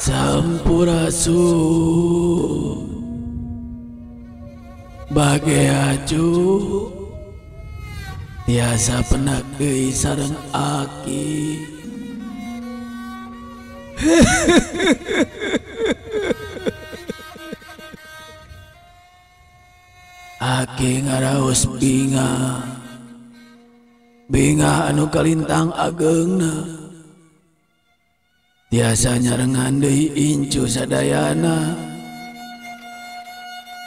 Sampurasun bage aju tiasa penak deui sareng Aki. Aki ngaraos binga anu kalintang ageungna. Tiasa nyarengan deui incu sadayana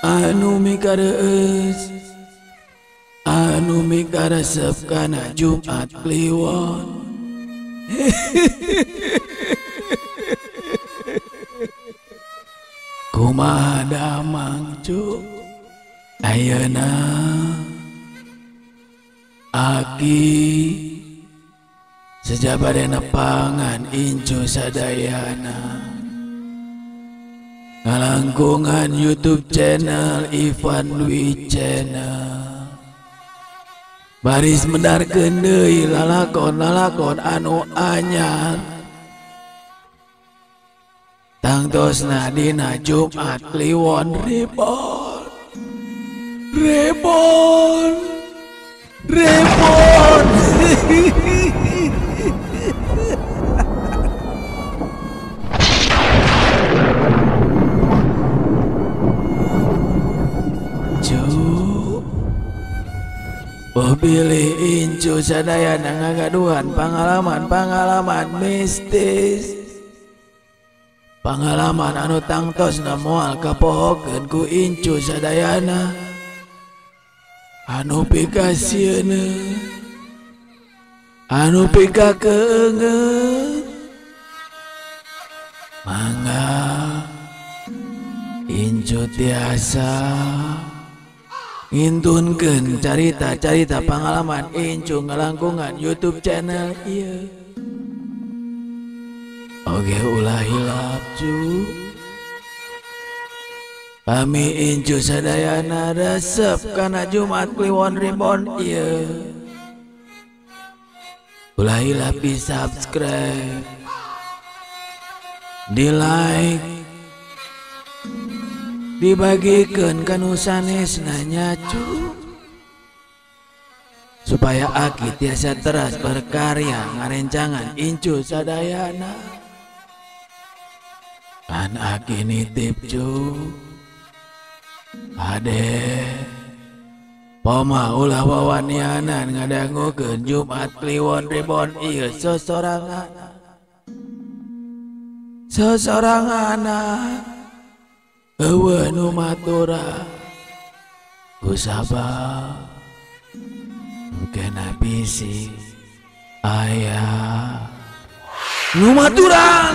anu mikareueus anu mikaresep kana Jumat Kliwon. Kumaha damang cuk ayeuna Aki sejabade nepangan incu sadayana ngalangkungan YouTube channel Ivan Dwi Channel baris mendarkeun deui lalakon-lalakon anu anyar tangtosna dina Jumat Kliwon Reborn pilih incu sadayana ngagaduhan pangalaman mistis, pangalaman anu tangtosna moal kapohokeun ku incu sadayana anu pikasieuna anu pikakeungeun mangga incu tiasa ngintunkeun carita-carita pangalaman incu ngalangkungan YouTube channel ieu. Oge ulah hilap cu. Kami incu sadayana resep kana Jumat Kliwon Reborn ieu. Ulah hilap di subscribe, di like, dibagikan kanu sanesna nyacu supaya Aki tiasa teras berkarya ngarencangan incu sadayana kan Aki nitip cu ade poma ulah wawanianan ngadangukeun Jumat Kliwon Reborn ieu sosorangan eueuh nu matura kusabab mungkin bisi aya nu maturan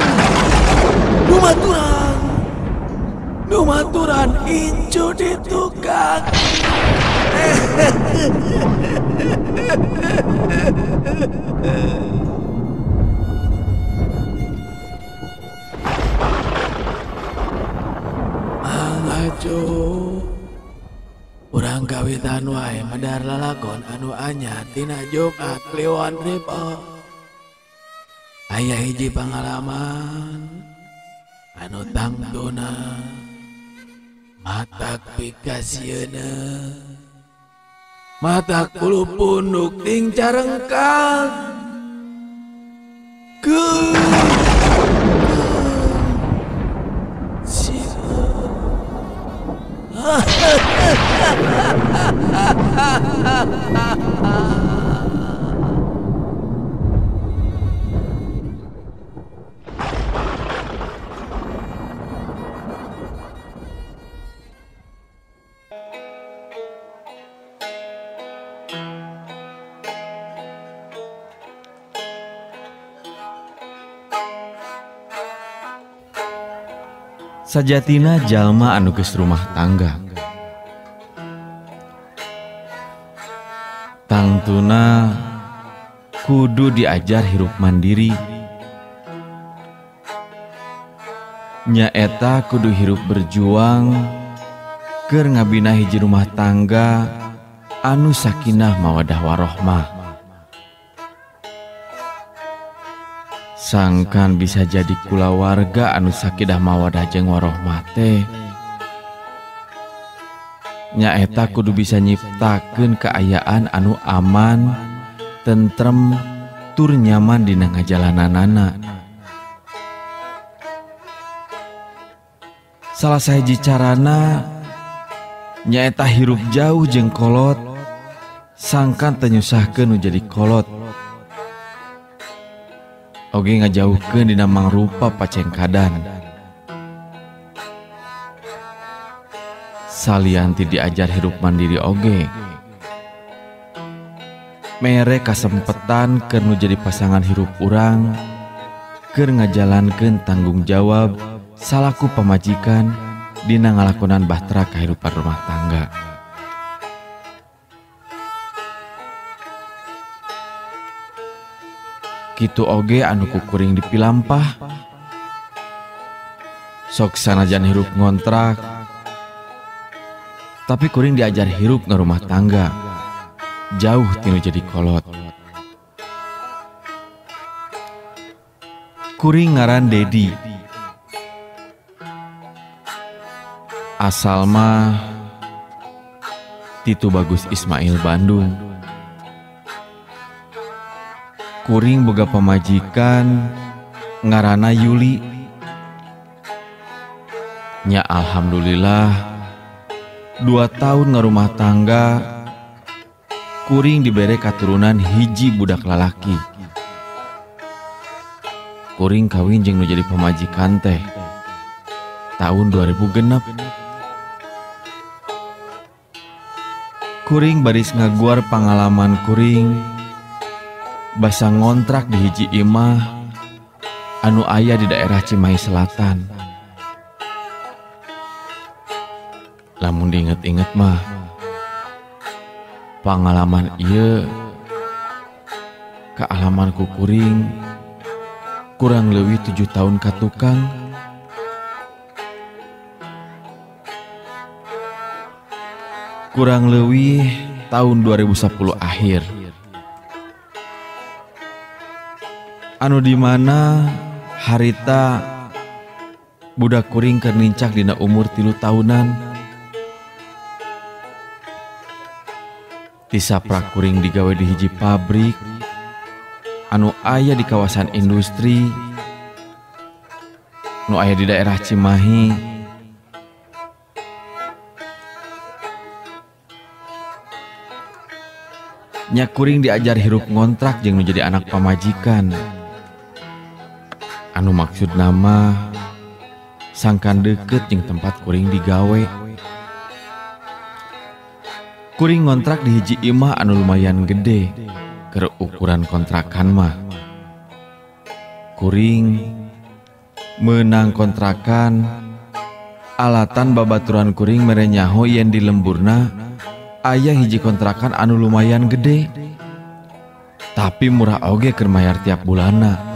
incu di tukang. Urang kawitan wae medar lalakon anu anyar tina Jumat Kliwon Reborn. Aya hiji pangalaman anu tangtuna matak pikasieuna matak puluh punduk ting carengkang Sajatina jalma anu geus rumah tangga tangtuna kudu diajar hirup mandiri nyaeta kudu hirup berjuang keur ngabina hiji rumah tangga anu sakinah mawadah warohmah. sangkan bisa jadi kulawarga anu sakidah mawadah jeung warohmah teh. Nyaeta kudu bisa nyiptakeun kaayaan anu aman, tentrem, tur nyaman dina ngajalananana. Salah sahiji carana nyaeta hirup jauh jeung kolot, sangkan teu nyusahkeun nu jadi kolot. Oge ngajauhkeun dina mangrupa pacengkadan. Salianti diajar hirup mandiri oge. Mere kasempetan keur nu jadi pasangan hirup urang, keur ngajalankeun tanggung jawab salaku pamajikan dina ngalakonan bahtera kahirupan rumah tangga. Kitu oge anu kukuring dipilampah. Sok sanajan hirup ngontrak, tapi kuring diajar hirup nge rumah tangga, jauh tinu jadi kolot. Kuring ngaran Dedi. Asal mah Titu Bagus Ismail Bandung. Kuring boga pamajikan ngaranna Yuli. Nya alhamdulillah 2 tahun ngarumah tangga, kuring dibere katurunan hiji budak lalaki. Kuring kawin jeung nu jadi pamajikan teh tahun 2006. Kuring baris ngaguar pangalaman kuring basa ngontrak di hiji imah anu aya di daerah Cimahi Selatan. Lamun diinget-inget mah pangalaman ieu kaalaman ku kuring kurang leuwih 7 tahun ka tukang. Kurang leuwih tahun 2010 akhir. Anu dimana harita budak kuring keur nincak dina umur 3 tahunan. Tisaprak kuring digawe di hiji pabrik anu aya di kawasan industri nu aya di daerah Cimahi. Nya kuring diajar hirup ngontrak jeung nu jadi anak pamajikan. Anu maksud nama sangkan deket jeung tempat kuring digawe. Kuring ngontrak di hiji imah anu lumayan gede keur ukuran kontrakan mah. Kuring meunang kontrakan, alatan babaturan kuring mere nyaho yen di lemburna aya hiji kontrakan anu lumayan gede, tapi murah oge keur mayar tiap bulanna.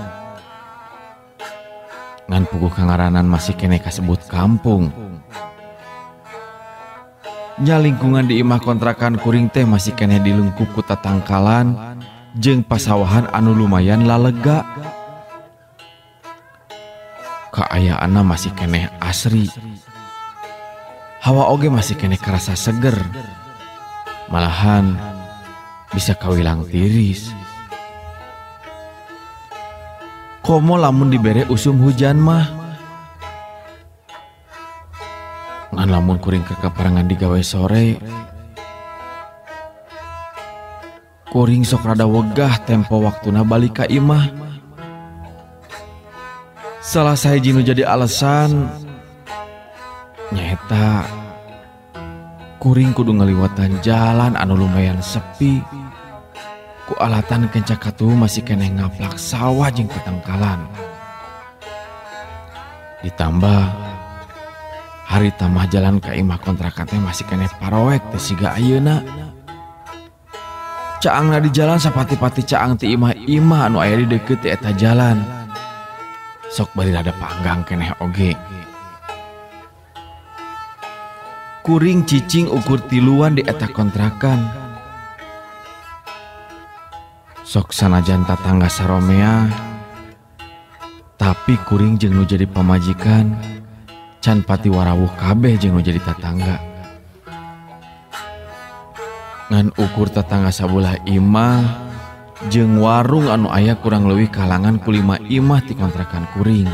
Ngan puguh kangaranan masih kene kasebut kampung. Nya lingkungan di imah kontrakan kuring teh masih kene dilengkup ku tatangkalan jeung pasawahan anu lumayan lalega. Kaayaanna masih kene asri. Hawa oge masih kene karasa seger. Malahan bisa kawilang tiris. Komo lamun dibere usum hujan mah, ngan lamun kuring ke kaparangan digawe sore, kuring sok rada wegah tempo waktuna balik ka imah. Salah sahiji nu jadi alasan nyaeta kuring kudu ngaliwatan jalan anu lumayan sepi. Ku alatan kencak katuh masih kene ngaplak sawah jeung patangkalan. Ditambah hari tamah jalan ka imah kontrakan teh masih kene paroek teh siga ayeuna. Caangna di jalan sapati-pati caang ti imah-imah anu aya di deukeut ti eta jalan. Sok bari rada panggang keneh oge. Kuring cicing ukur tiluan di eta kontrakan. Sok sanajan tatangga saromea, Tapi kuring jeung nu jadi pamajikan can pati warawuh kabeh jeung nu jadi tatangga. Ngan ukur tetangga sabelah imah jeung warung anu aya kurang leuwih kalangan ku 5 imah ti kontrakan kuring.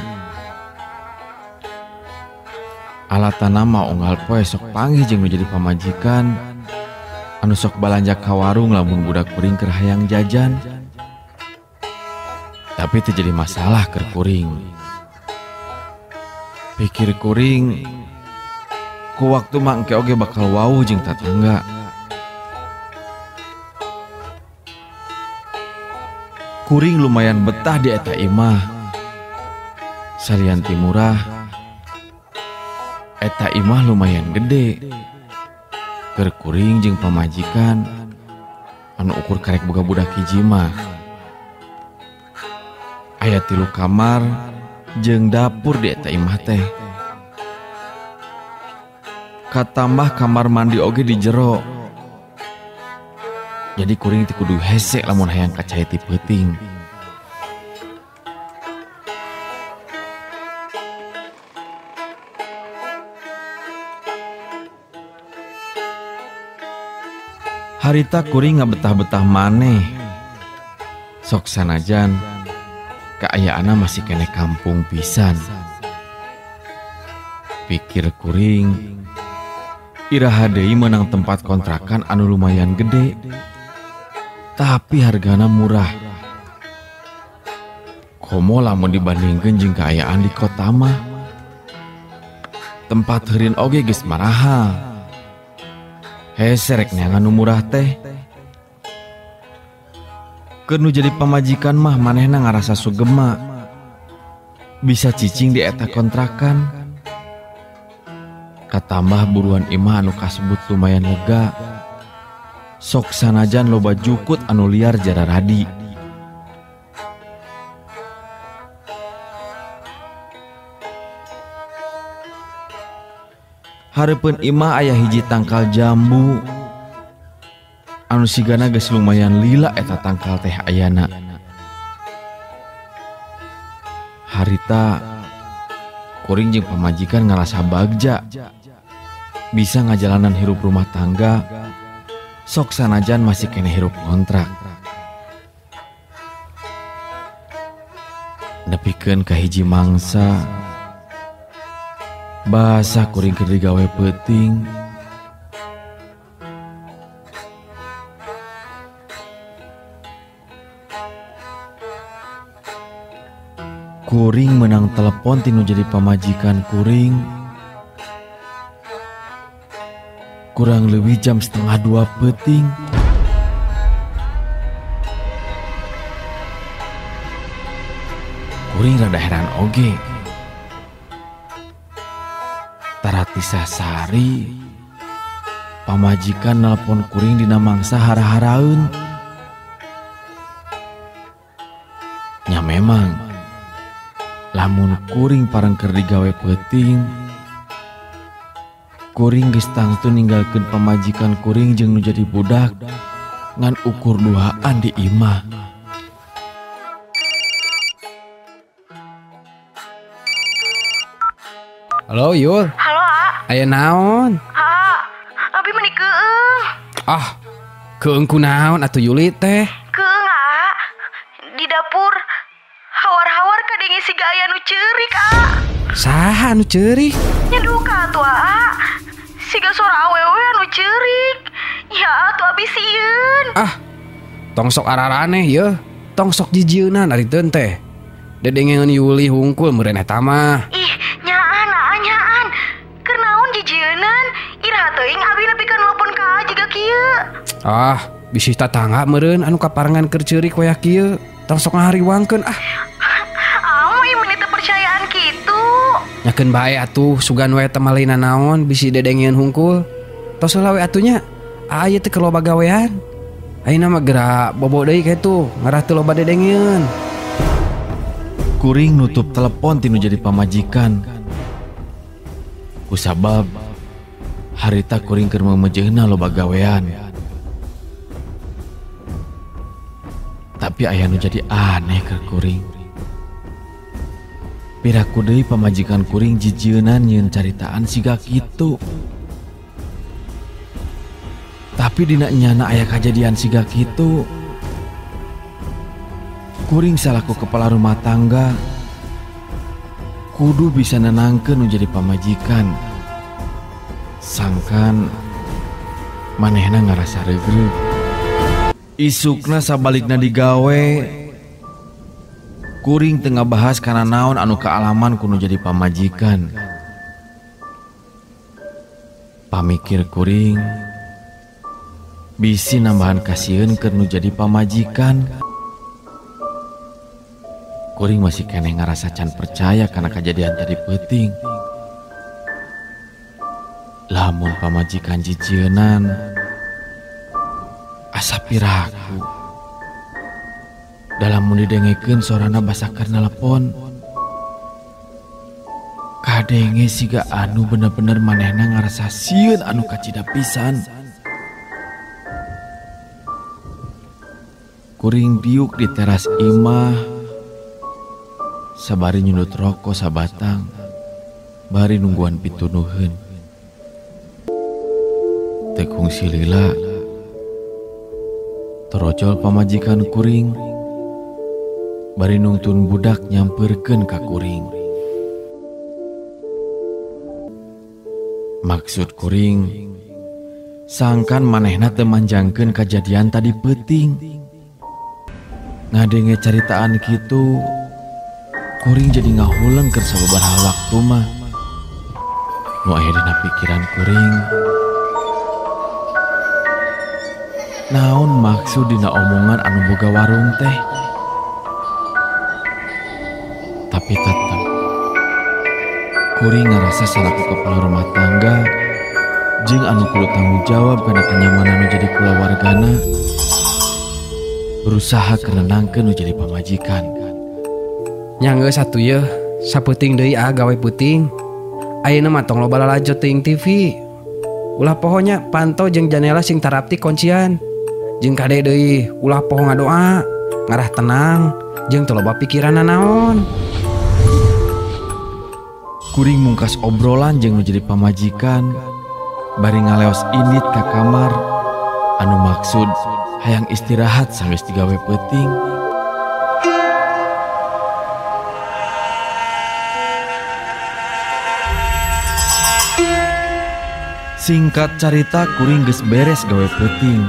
Alatana mah unggal poe sok panggih jeung nu jadi pamajikan anu sok balanja ka warung lamun budak kuring keur hayang jajan. Tapi teu jadi masalah keur kuring. Pikir kuring ku waktu mah engke oge bakal wawuh jeung tatangga. Kuring lumayan betah di eta imah. Salian ti murah, eta imah lumayan gede. Keur kuring jeung pamajikan anu ukur karek boga budak hiji mah. Aya 3 kamar jeung dapur di eta imah teh. Katambah kamar mandi oge di jero. Jadi kuring teu kudu hese lamun hayang kacaya ti peuting. Harita kuring ngabetah-betah maneh. Sok sanajan kaayaana masih kene kampung pisan. Pikir kuring, iraha deui meunang tempat kontrakan anu lumayan gede. Tapi hargana murah. Komo lamun dibandingkeun jeung kaayaan di kota mah. Tempat heureun oge geus mahal. Hese rek neangan nu murah teh. Keur nu jadi pamajikan mah manehna ngarasa sugema. Bisa cicing di eta kontrakan. Katambah buruan imah anu kasebut lumayan lega. Sok sanajan loba jukut anu liar jara radi. Hareupeun imah aya hiji tangkal jambu anu sigana geus lumayan lila eta tangkal teh ayana. Harita kuring jeung pamajikan ngarasa bagja bisa ngajalanan hirup rumah tangga. Sok sanajan masih kena hirup kontrak. Nepikeun ka hiji mangsa basah kuring keur digawe peuting. Kuring menang telepon tinu jadi pamajikan kuring. Kurang lebih jam 1:30 peuting. Kuring rada heran oge. Tarati sasari pamajikan nelpon kuring dina mangsa hara-haraeun. Nya memang lamun kuring pareng keur digawe peuting, kuring geus tangtu ninggalkeun pamajikan kuring jeung nu jadi budak ngan ukur duaan di imah. Halo Yul. Halo, A. Aya naon? Abi meuni keung. Keung ku naon atuh Yuli teh? Keung, A. Di dapur hawar-hawar kadenge siga aya nu ceurik, A. Saha anu ceurik? Nya duka atuh, A. Siga suara awewe anu ceurik. Ya atuh abi sieun. Tong sok araraneh yeuh. Tong sok jijieuna nariteun teh. Dedengeun Yuli hungkul meureun eta mah. Ih, nyaan, A, nyaan. Keur naon jijieunun? Iraha teuing abi nepikeun nelpon ka A jiga kieu. Bisi tatangga meureun anu kaparengan keur ceurik waya kieu. Tong sok ngahariwangkeun Amoy meuni teu percayaan kitu. Nyakeun bae atuh sugan wae teu malina naon bisi dedengeun hungkul. Tos heula we atunya. Aya teh keur loba gawean. Ayeuna mah geura bobo deui kitu, ngarah teu loba dedengeun. Kuring nutup telepon tinu jadi pamajikan. Kusabab harita kuring keur memejeuna loba gawean. Tapi aya nu jadi aneh keur kuring. Piraku deui pamajikan kuring jijieunnan nyeun caritaan siga kitu. Tapi dina nyana aya kajadian siga kitu. Kuring salaku kepala rumah tangga kudu bisa nenangkeun nu jadi pamajikan. Sangkan manehna ngarasa regreg. Isukna sabalikna digawe, kuring tengah bahas karena naon anu kealaman kudu jadi pamajikan. Pamikir kuring bisi nambahan kasieun keur nu jadi pamajikan. Kuring masih keneh ngarasa can percaya karena kejadian jadi penting. Lamun pamajikan jijieunnan asa piraku. Dalam mun didengekeun sorana basa keur nelepon. Kadenge siga anu bener-bener manehna ngarasa sieun anu kacida pisan. Kuring diuk di teras imah, sabari nyundut rokok sabatang, bari nungguan pitunuheun. Tekung silila, terojol pamajikan kuring, bari nungtun budak nyamperkeun ka kuring. Maksud kuring, sangkan manehna teu manjangkeun kajadian tadi peuting. Ngadenge caritaan kitu, kuring jadi ngahuleng keur sababaraha waktu mah. Nu aya dina pikiran kuring, naon maksud dina omongan anu boga warung teh. Tapi tetep kuring ngarasa salaku kepala rumah tangga jeung anu kudu tanggung jawab kana kenyamanan nu jadi kulawargana, berusaha kenenangkeun nu jadi pamajikan. Nyanggeus satu ye, saputing deui gawe puting. Ayeuna mah tong loba lalajot teuing TV. Ulah pohonya pantau jeung janela sing tarapti kuncian. Jeung kade deui ulah poho ngadoa, ngarah tenang, jeung teu loba pikiran naon. Kuring mungkas obrolan jeung nu jadi pamajikan, bari ngaleos indit ka kamar, anu maksud hayang istirahat sanggeus digawe peuting. Singkat carita kuring geus beres gawe peuting.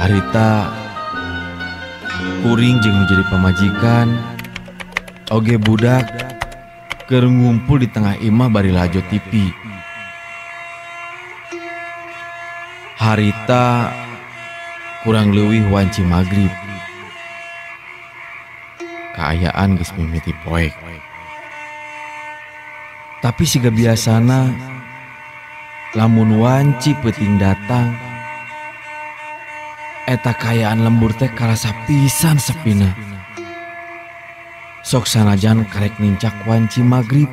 Harita kuring jeung nu jadi pamajikan oge budak keur ngumpul di tengah imah bari lajo TV. Harita kurang leuwih wanci magrib. Kaayaan geus mimiti poek. Tapi siga biasana lamun wanci peuting datang, eta kaayaan lembur teh karasa pisan sepina. Sok sanajan karek nincak wanci magrib,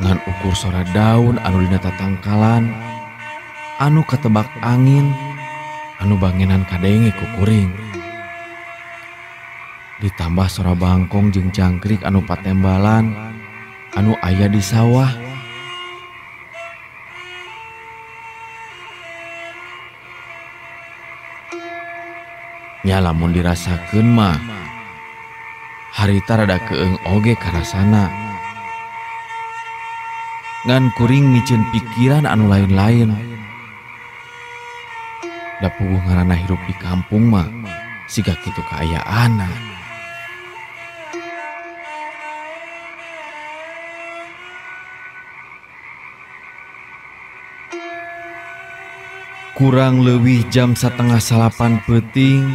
ngan ukur sora daun anu dina tatangkalan, anu ketebak angin, anu bangenan kadenge ku kuring. Ditambah sora bangkong jeung jangkrik anu patembalan, anu aya di sawah. Nya lamun dirasakeun mah, harita rada keung oge karasana. Ngan kuring micieun pikiran anu lain-lain. Da puguh ngaranna hirup di kampung mah siga kitu kaayaanna. Kurang leuwih jam 7:30 peuting,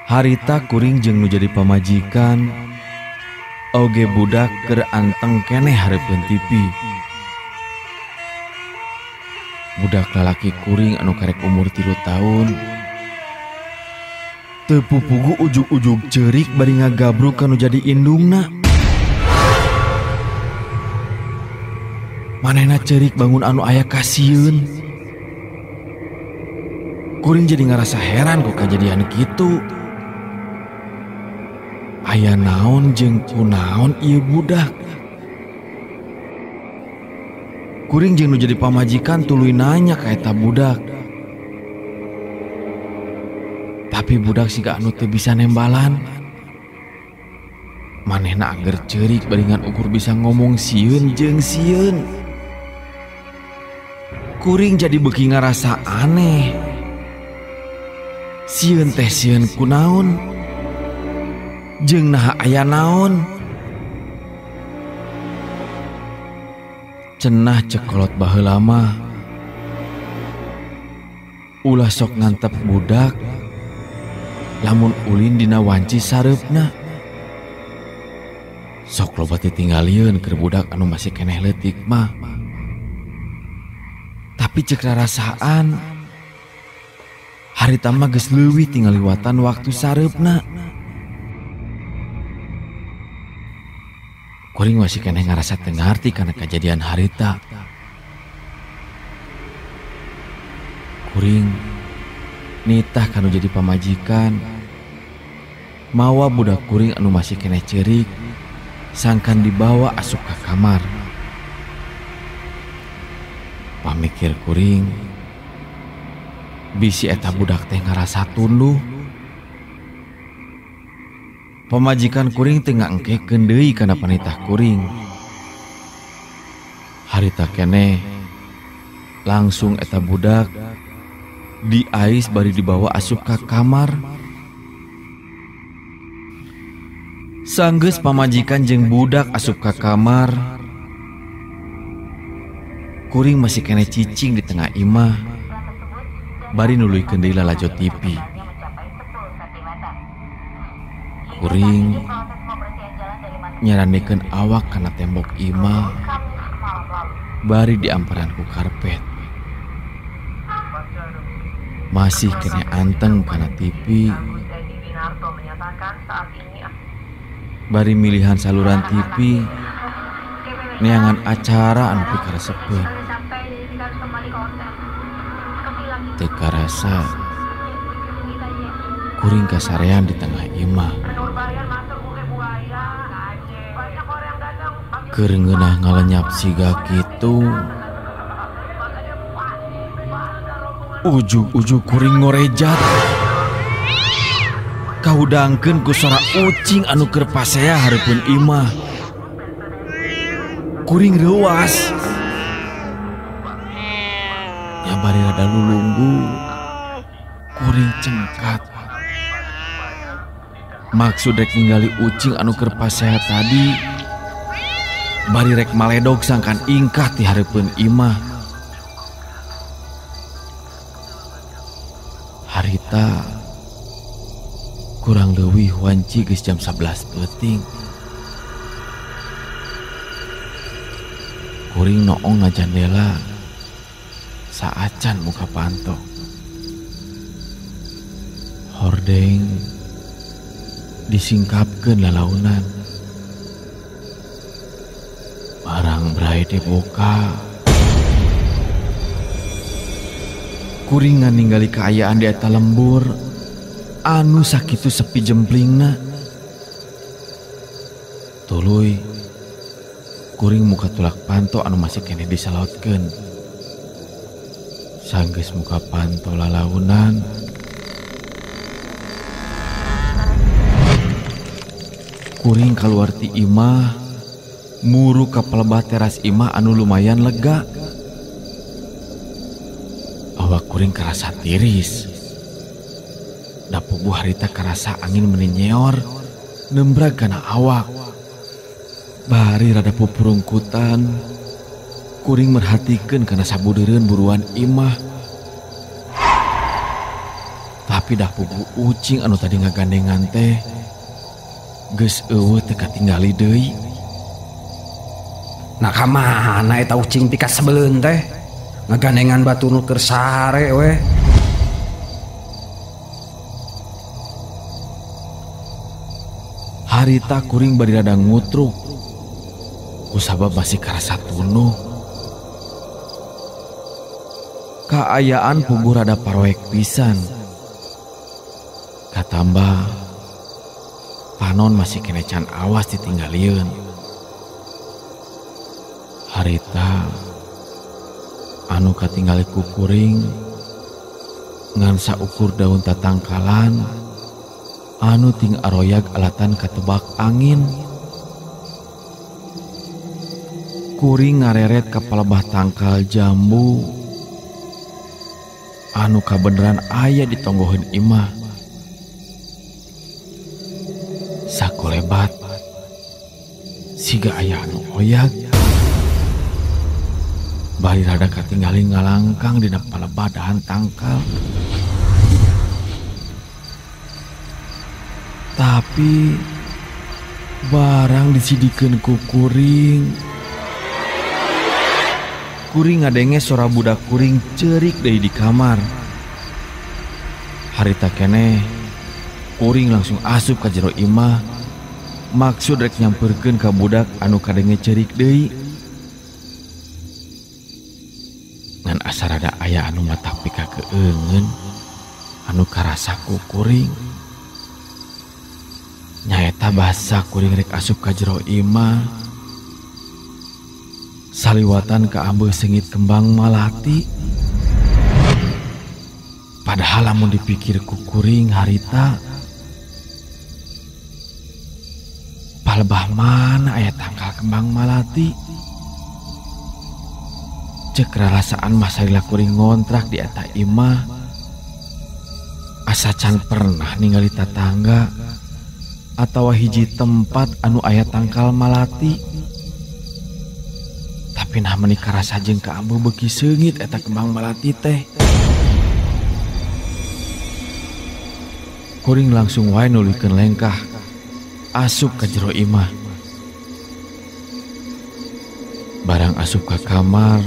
harita kuring jeung nu jadi pamajikan oge budak keur anteng keneh hareupeun TV. Budak lalaki kuring anu karek umur 3 tahun teu pupugu ujug-ujug ceurik bari ngagabruk kanu jadi indungna. Manehna ceurik bangun anu aya kasieun. Kuring jadi ngerasa heran kok kejadian gitu. Aya naon jeung kunaon ieu budak. Kuring jeung nu jadi pamajikan tuluy nanya ka eta budak. Tapi budak siga anu teu bisa nembalan. Manehna anger ceurik baringan ukur bisa ngomong sieun jeung sieun. Kuring jadi beuki ngarasa aneh. Sieun teh sieun kunaon? Jeung naha aya naon? Cenah cekolot baheula mah ulah sok ngantep budak lamun ulin dina wanci sareupna. Sok loba titingalieun keur budak anu masih keneh leutik mah. Tapi cek rarasaan harita mah geus leuwih tinggal liwatan waktu sareupna. Kuring masih keneh ngarasa teu ngarti kana kejadian harita. Kuring nitah kanu jadi pamajikan mawa budak kuring anu masih keneh ceurik sangkan dibawa asup ka kamar. Pamikir kuring bisi eta budak teh ngarasa tunduh. Pamajikan kuring teu ngangkekeun deui kana panitah kuring. Harita keneh langsung eta budak diais bari dibawa asup ka kamar. Sanggeus pamajikan jeung budak asup ka kamar, kuring masih keneh cicing di tengah imah bari nuluykeun deui lalajo TV. Kuring nyaranikeun awak kana tembok imah bari diamparan ku karpet. Masih kena anteng kana TV bari milihan saluran TV neangan acara anu pikaresepeun. Teu karasa kuring kasarean di tengah imah. Keur ngeunah ngalenyap siga kitu, ujug-ujug kuring ngorejat kahudangkeun ku suara ucing anu keur pasea hareupeun imah. Kuring reuwas nya bari rada lulunggu kuring cengkat. Maksud rek ningali ucing anu keur pasea tadi bari rek maledog sangkan ingkah ti hareupeun imah. Harita kurang leuwih wanci geus jam 11 peuting. Kuring noong ngajandela saacan muka panto. Hordeng disingkapkeun lalaunan. Barang brai dibuka. Kuring ninggali kaayaan di eta lembur anu sakitu sepi jemplingna. Tuluy kuring muka tulak panto anu masih keneh disalautkeun. Sanggeus muka panto lalaunan, kuring kaluar ti imah muru ka pelebat teras imah anu lumayan lega. Awak kuring kerasa tiris. Dapuguh harita kerasa angin meninyeor nembrag kana awak. Bari rada pupurungkutan, kuring merhatikeun kana sabudeureun buruan imah. Tapi dapuguh ucing anu tadi ngagandengan teh geus eueuh teu katinggali deui. Nah kamana eta ucing pika sebeleun teh ngagandengan batu nu keur sare we. Harita kuring bari rada ngutruk kusabab masih karasa tunuh. kaayaan puguh rada paroek pisan. Katambah panon masih kena can awas ditinggalieun. Harita anu katinggali ku kuring ngan saukur daun tatangkalan anu ting aroyag alatan katebak angin. Kuring ngareret ka palebah tangkal jambu anu kabeneran aya di tonggoheun imah. Sakolebat siga aya anu oyag bari rada katinggali ngalangkang dina palebah dahan tangkal. Tapi barang disidikeun ku kuring ngadenge suara budak kuring cerik deui di kamar. Harita keneh kuring langsung asup ka jero imah, maksud rek nyamperkeun ka budak anu kadenge cerik deui. Ngan asa rada aya anu matah pika keungeun anu karasa ku kuring. Nyaeta basa kuring rek asup ka jero imah. Saliwatan ka ambeuh sengit kembang malati. Padahal lamun dipikir ku kuring harita, palebah mana aya tangkal kembang malati. Cek rarasaan masalah kuring ngontrak di eta imah, asa can pernah ningali tatangga atawa hiji tempat anu aya tangkal malati. Tapi nah menikah rasa jeung ka ambu beuki seungit eta kembang malati teh. Kuring langsung wae nulikeun lengkah asup ka jero imah. Barang asup ka kamar,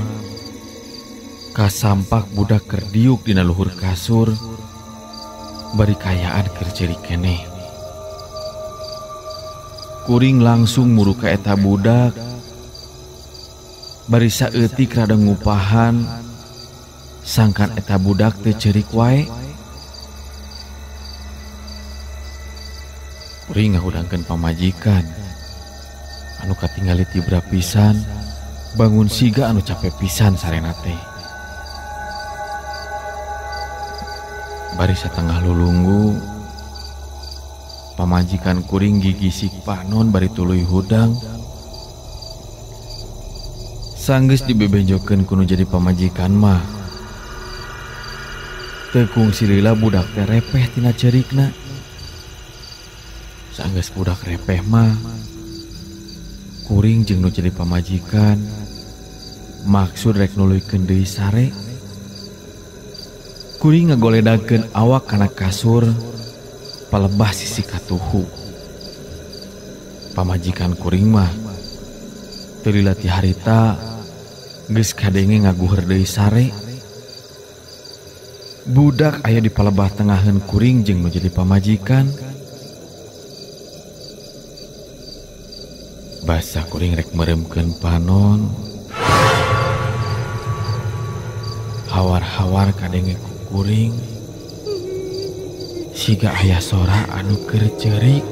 kasampak budak keur diuk dina luhur kasur bari kayaan keur cerik keneh. Kuring langsung muru ka eta budak. Bari saeutik rada ngupahan sangkan eta budak teh ceurik wae. Kuring ngahudangkeun pamajikan anu katinggali tibra pisan bangun siga anu capek pisan sarena teh. Bari satengah lulunggu pamajikan kuring gigisik panon bari tuluy hudang. Sanggeus dibebenjokeun kuno jadi pamajikan mah teu kungsi lila budak teh repeh tina ceurikna. Sanggeus budak repeh mah kuring jeung nu jadi pamajikan maksud rek nuluykeun deui sare. Kuring ngagoledagkeun awak kana kasur palebah sisi katuhu. Pamajikan kuring mah teu lila ti harita geus kadenge ngaguheur deui sare. Budak aya di palebah tengaheun kuring jeung nu jadi pamajikan. Basa kuring rek meremkeun panon. Hawar-hawar kadenge ku kuring siga aya sora anu keur ceurik.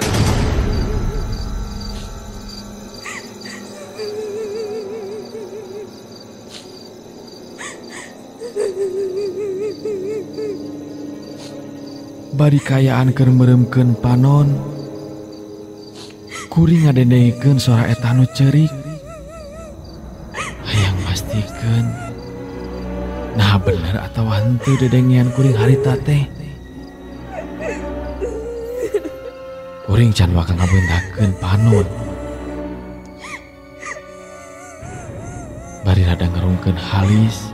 Bari kayaan keur meremkeun panon, kuring ngadendengkeun suara eta anu ceurik. Hayang pastikeun nah bener atawa henteu dedengian kuring harita teh. Kuring can bakal ngabeuntakeun panon. Bari rada ngarungkeun halis,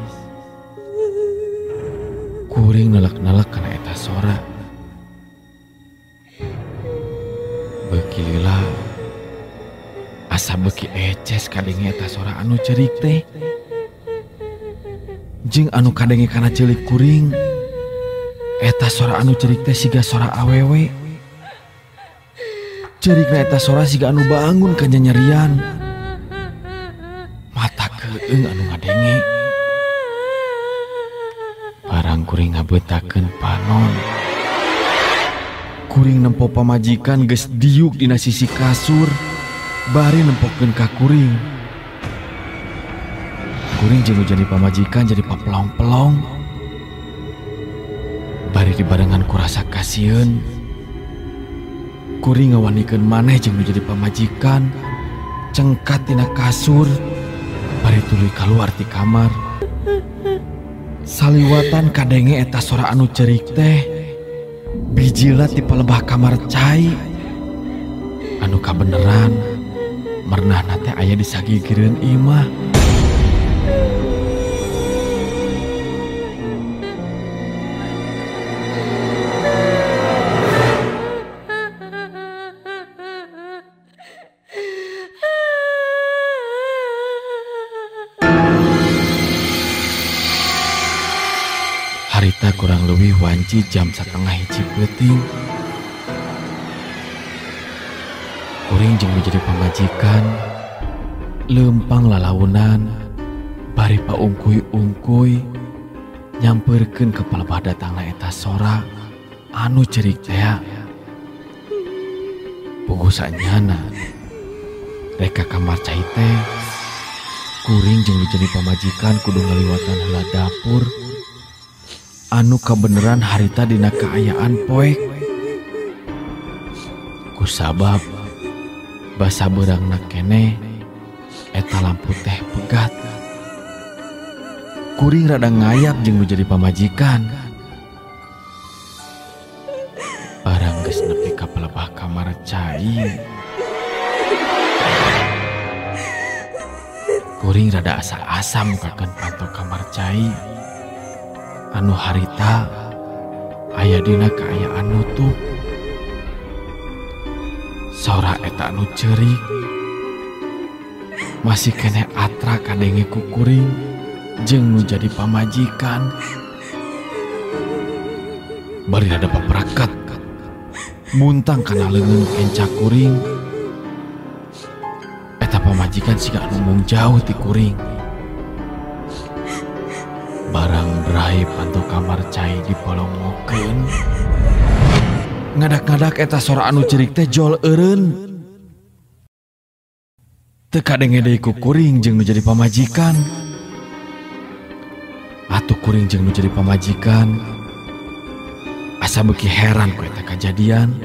kuring nelek-nelek kana eta sora. Beuki lila asa beuki eces kadenge eta sora anu ceurik teh. Jeung anu kadenge kana ceulik kuring eta sora anu ceurik teh siga sora awewe. Ceurikna eta sora siga anu bangun ka nyanyerian. Mata keung anu ngadenge. kuring ngabetakeun panon. Kuring nempo pamajikan geus diuk dina sisi kasur, bari nempokeun ka kuring. Kuring jeung jadi pamajikan jadi papelong-pelong. Bari dibarengan ku rasa kasieun, kuring ngawanikeun maneh jeung jadi pamajikan, cengkat tina kasur, bari tuluy kaluar ti kamar. Saliwatan kadenge eta sora anu cerik teh, bijila ti palebah kamar cai. Anu kabeneran, mernahna teh aya di sagigireun imah. Harita kurang lebih wanci jam 12:30 peuting. Kuring jeung jadi pamajikan leumpang lalaunan bari paungkuy-ungkuy nyamperkeun ka palebah datangna eta sora anu cerik teh. Puguh saenyana rek ka kamar cai teh, kuring jeung jadi pamajikan kudu ngaliwatan heula dapur anu kabeneran harita dina kaayaan poek. Kusabab basa beurangna keneh eta lampu teh pegat. Kuring rada ngayap jeung nu jadi pamajikan. Barang geus nepi ka palebah kamar cai, kuring rada asa-asa mukakeun panto kamar cai anu harita aya dina kaayaan nutup. Sora eta anu cerik masih kene atra kadenge ku kuring jeung nu jadi pamajikan. Bari rada papraket muntang kana leungeun kenca kuring. Eta pamajikan siga anu mung jauh ti kuring. Barang berai panto kamar cai dipolongokeun, ngadak-ngadak eta sora anu cerik teh jol eureun. Teu kadenge deui ku kuring jeung nu jadi pamajikan. Atuh kuring jeung nu jadi pamajikan asa beuki heran ku eta kajadian.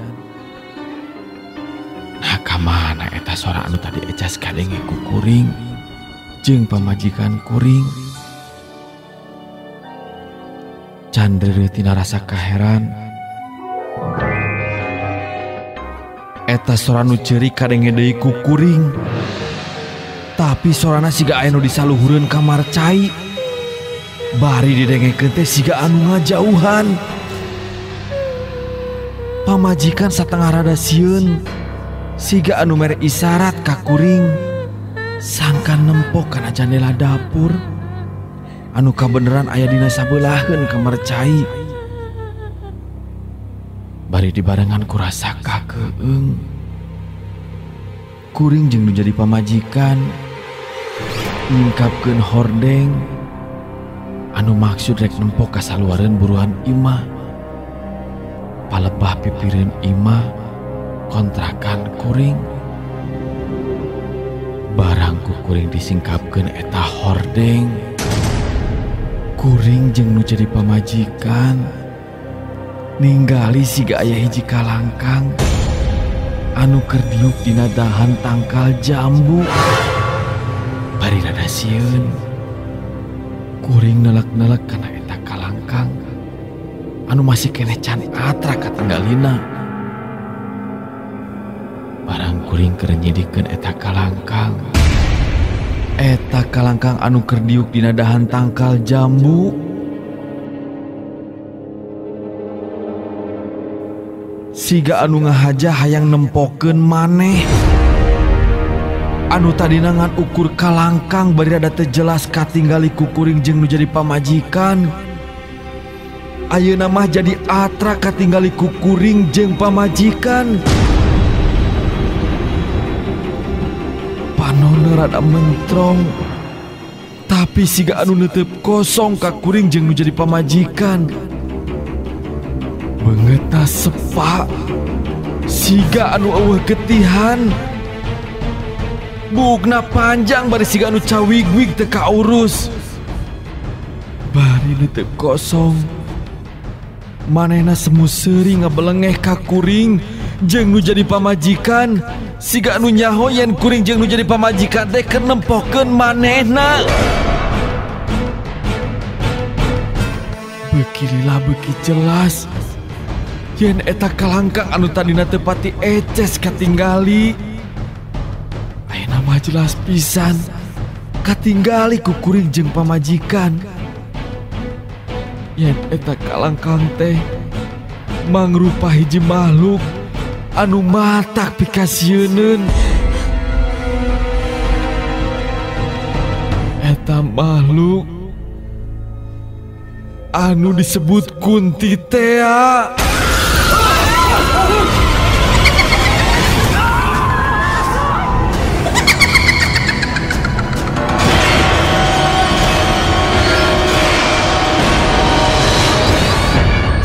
Nah kamana eta sora anu tadi ecas kadenge ku kuring jeung pamajikan kuring. Candrere tina rasa kaheran, eta sora nu cerik kadenge deui ku kuring, tapi sorana siga aya nu disaluhureun kamar cai. Bari didengekeun teh siga anu ngajauhan. Pamajikan satengah rada sieun, siga anu mere isyarat ka kuring, sangkan nempok kana jendela dapur anu kabeneran aya dina sabeulaheun kamar cai. Bari dibarengan ku rasa kakeung, kuring jeung nu jadi pamajikan nyingkapkeun hordeng anu maksud rek nempok ka saluareun buruan imah. Palebah pipireun imah kontrakan kuring. Barang ku kuring disingkapkeun eta hordeng, kuring jeung nu jadi pamajikan ningali siga aya hiji kalangkang anu keur diuk dina dahan tangkal jambu. Bari rada sieun, kuring nelek-nelek kana eta kalangkang anu masih keneh can atra katanggalina. Barang kuring keur nyidikeun eta kalangkang, eta kalangkang anu keur diuk dina dahan tangkal jambu siga anu ngahaja hayang nempokeun maneh. Anu tadina ngan ukur kalangkang bari rada teu jelas katinggali ku kuring jeung nu jadi pamajikan, ayeuna mah jadi atra katinggali ku kuring jeung pamajikan. Panonna rada mentrong, Tapi siga anu netep kosong ka kuring jeung nu jadi pamajikan. Beungeuta sepa siga anu eueuh getihan. Buukna panjang bari siga anu cawig-wig teu kaurus. Bari netep kosong. Manehna semu seuri ngabelengeh ka kuring jeung nu jadi pamajikan. Siga anu nyaho yen kuring jeung nu jadi pamajikan teh keur nempokeun manehna. Bekilila beuki jelas yen eta kalangkang anu tadina teu pati eces katinggali. Ayeuna mah jelas pisan katinggali ku kuring jeung pamajikan. Yen eta kalangkang teh mangrupa hiji makhluk anu matak pikasieun. Eta makhluk anu disebut Kunti Tea.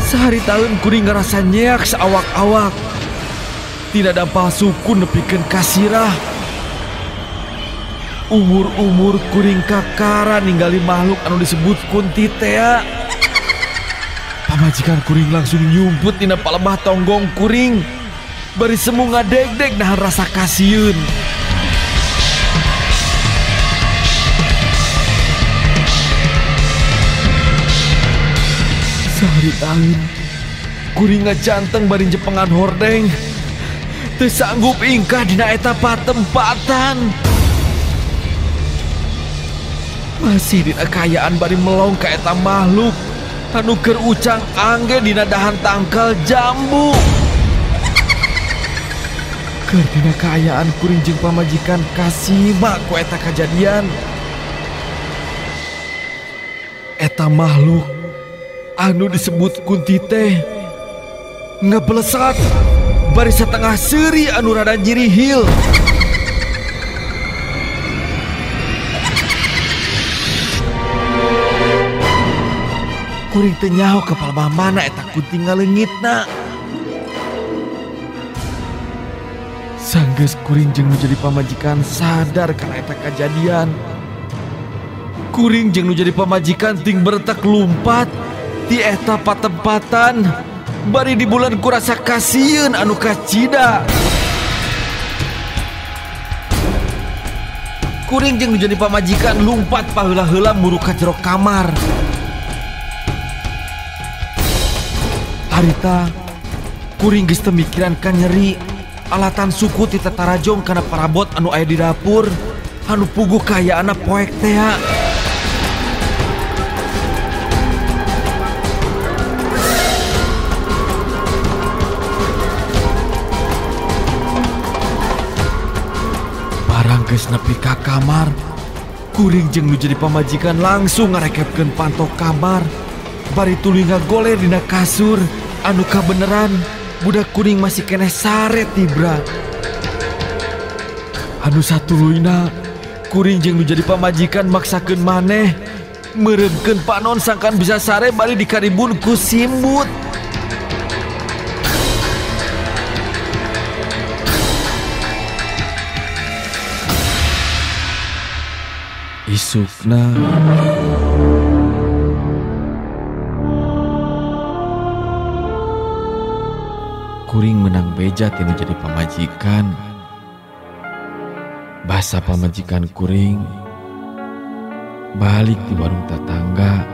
Sehari tahun kuring ngerasa nyeak seawak-awak. Tidak dampal suku nepikeun kasirah. Umur-umur kuring kakara ninggali makhluk anu disebut Kunti Tea. Pamajikan kuring langsung nyumput dina palebah tonggong kuring. Bari semu ngadeg-deg nahan rasa kasieun. Sehari tahun kuring ngajanteng bari jepengan hordeng. Teu sanggup ingkah dina eta patempatan. Masih dina kayaan bari melong ka eta makhluk anu keur ucang angge dina dahan tangkal jambu. Keur dina kayaan kuring jeung pamajikan kasima ku eta kajadian. Eta makhluk anu disebut Kunti teh ngeblesat bari setengah seuri anu rada nyirihil. Kuring teu nyaho ka palebah mana eta Kunti ngaleungitna. Sanggeus kuring jeung nu jadi pamajikan sadar kana eta kajadian. Kuring jeung nu jadi pamajikan ting beretak lumpat ti eta patempatan. Bari di bulan kurasa kasieun anu kacida. Kuring jeung nu jadi pamajikan lumpat paheula-heula muru ka jero kamar. Harita kuring geus teu mikiran ka nyeri. Alatan suku ti tatarajong kana parabot anu aya di dapur anu puguh kayaana poek Tea. Geus nepi ka kamar, kuring jeung nu jadi pamajikan langsung ngarekepkeun pantok kamar. Bari tuluy ngagoler dina kasur anu kabeneran budak kuring masih keneh sare tibra. Anu satuluyna kuring jeung nu jadi pamajikan maksakeun maneh meureumkeun panon sangkan bisa sare bari dikaribun ku simbut. Isukna kuring menang beja tinu jadi pamajikan. Basa pamajikan kuring balik di warung tetangga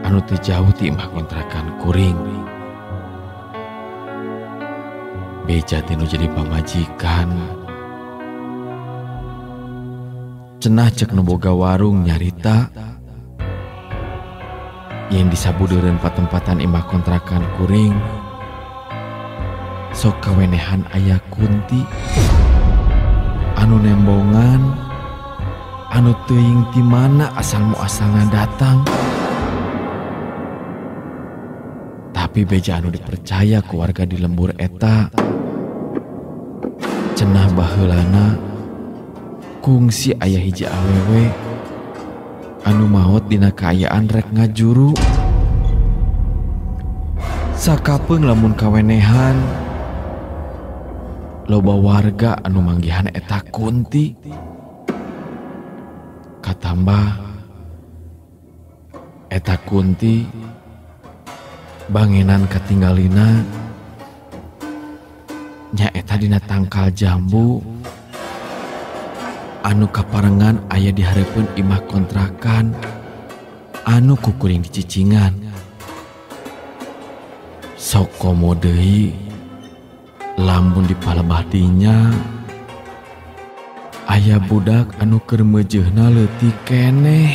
anu teu jauh ti imah kontrakan kuring. Beja tinu jadi pamajikan. Cenah cek nu boga warung nyarita yang disabudeureun patempatan imah kontrakan kuring sok kawenehan aya Kunti anu nembongan anu teuing ti mana asal muasalna datang. Tapi beja anu dipercaya ku warga di lembur eta cenah baheulana kungsi aya hiji awewe anu maot dina kaayaan rek ngajuru. Sakapeung lamun kawenehan loba warga anu manggihan eta Kunti. Katambah eta Kunti bangenan katinggalina nyaeta dina tangkal jambu anu kaparengan aya di hareupeun imah kontrakan anu kukuring di Cicingan. Sok komo deui lamun di palebah dinya aya budak anu keur meujeuhna leutik keneh.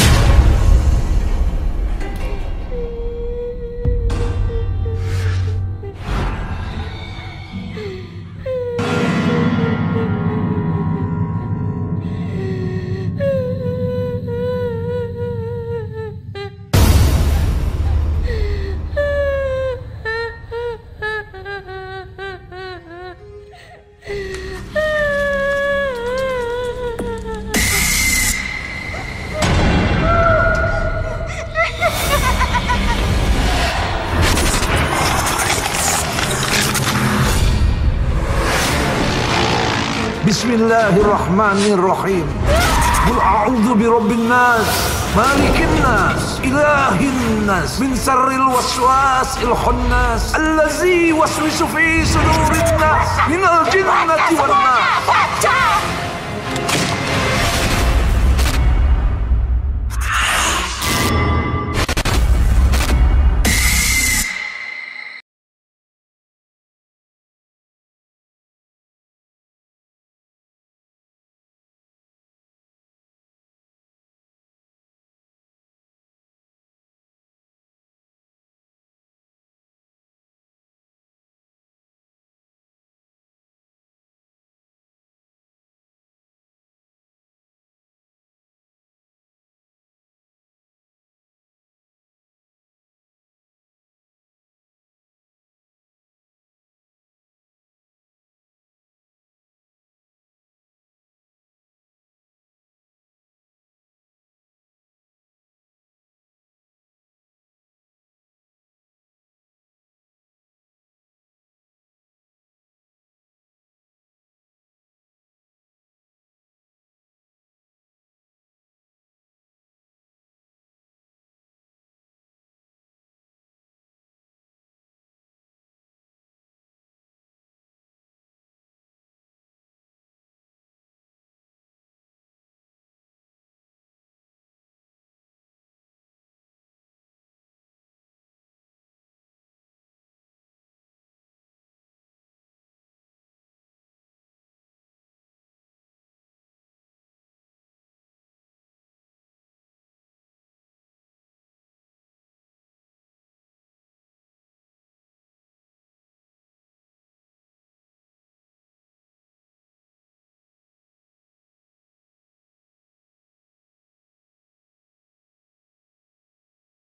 Bismillahirrahmanirrahim. Qul a'udzu birabbin nas, malikin nas, ilahin nas, min syarril waswasil khannas, allazi waswisu fi sudurin nas, minal jinnati wan nas.